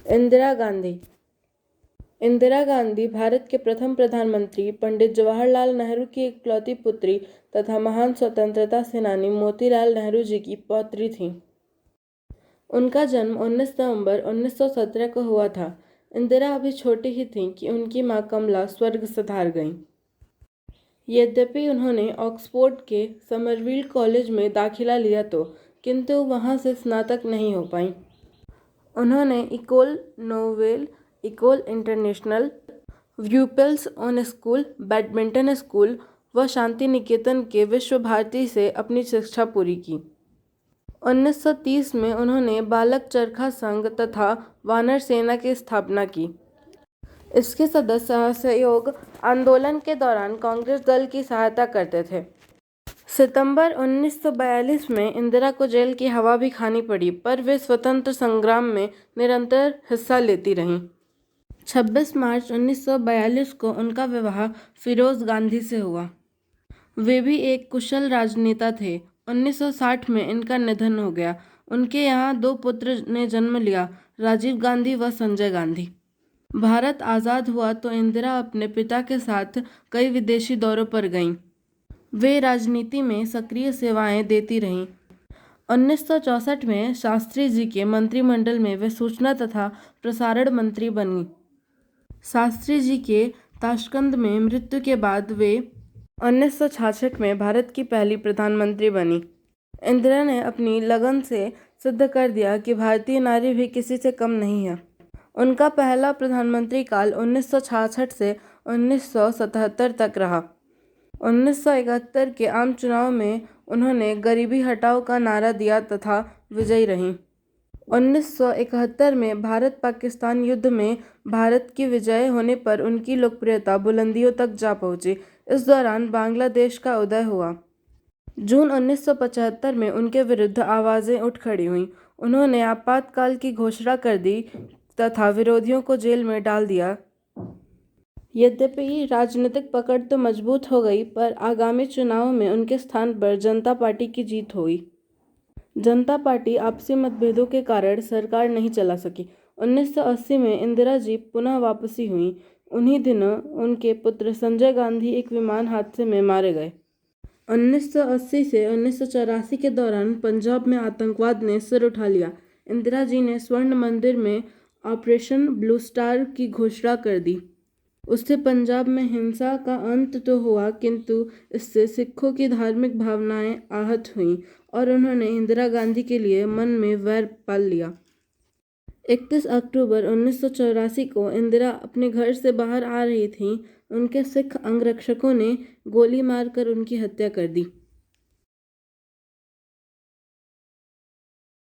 इंदिरा गांधी। इंदिरा गांधी भारत के प्रथम प्रधानमंत्री पंडित जवाहरलाल नेहरू की इकलौती पुत्री तथा महान स्वतंत्रता सेनानी मोतीलाल नेहरू जी की पौत्री थीं। उनका जन्म 19 नवंबर 1917 को हुआ था। इंदिरा अभी छोटी ही थीं कि उनकी मां कमला स्वर्ग सिधार गईं। यद्यपि उन्होंने ऑक्सफोर्ड के समरविल कॉलेज में दाखिला लिया किंतु वहां से स्नातक नहीं हो पाईं। उन्होंने Ecole Nouvelle, Ecole International, Pupils' Own School, Badminton School व शांति निकेतन के विश्व भारती से अपनी शिक्षा पूरी की। 1930 में उन्होंने बालक चरखा संघ तथा वानर सेना की स्थापना की। इसके सदस्य असहयोग आंदोलन के दौरान कांग्रेस दल की सहायता करते थे। सितंबर 1942 में इंदिरा को जेल की हवा भी खानी पड़ी, पर वे स्वतंत्र संग्राम में निरंतर हिस्सा लेती रहीं। 26 मार्च 1942 को उनका विवाह फिरोज गांधी से हुआ। वे भी एक कुशल राजनेता थे। 1960 में इनका निधन हो गया। उनके यहाँ 2 पुत्र ने जन्म लिया, राजीव गांधी व संजय गांधी। भारत आज़ाद हुआ तो इंदिरा अपने पिता के साथ कई विदेशी दौरों पर गईं। वे राजनीति में सक्रिय सेवाएं देती रहीं। 1964 में शास्त्री जी के मंत्रिमंडल में वे सूचना तथा प्रसारण मंत्री बनी। शास्त्री जी के ताशकंद में मृत्यु के बाद वे 1966 में भारत की पहली प्रधानमंत्री बनी। इंदिरा ने अपनी लगन से सिद्ध कर दिया कि भारतीय नारी भी किसी से कम नहीं है। उनका पहला प्रधानमंत्री काल 1966 से 1977 तक रहा। 1971 के आम चुनाव में उन्होंने गरीबी हटाओ का नारा दिया तथा विजयी रहीं। 1971 में भारत पाकिस्तान युद्ध में भारत की विजय होने पर उनकी लोकप्रियता बुलंदियों तक जा पहुंची। इस दौरान बांग्लादेश का उदय हुआ। जून 1975 में उनके विरुद्ध आवाज़ें उठ खड़ी हुईं। उन्होंने आपातकाल की घोषणा कर दी तथा विरोधियों को जेल में डाल दिया। यद्यपि राजनीतिक पकड़ तो मजबूत हो गई, पर आगामी चुनाव में उनके स्थान पर जनता पार्टी की जीत हुई। जनता पार्टी आपसी मतभेदों के कारण सरकार नहीं चला सकी। 1980 में इंदिरा जी पुनः वापसी हुईं। उन्हीं दिनों उनके पुत्र संजय गांधी एक विमान हादसे में मारे गए। 1980 से 1984 के दौरान पंजाब में आतंकवाद ने सिर उठा लिया। इंदिरा जी ने स्वर्ण मंदिर में ऑपरेशन ब्लू स्टार की घोषणा कर दी। उससे पंजाब में हिंसा का अंत तो हुआ, किंतु इससे सिखों की धार्मिक भावनाएं आहत हुईं और उन्होंने इंदिरा गांधी के लिए मन में वैर पाल लिया। 31 अक्टूबर 1984 को इंदिरा अपने घर से बाहर आ रही थीं। उनके सिख अंगरक्षकों ने गोली मारकर उनकी हत्या कर दी।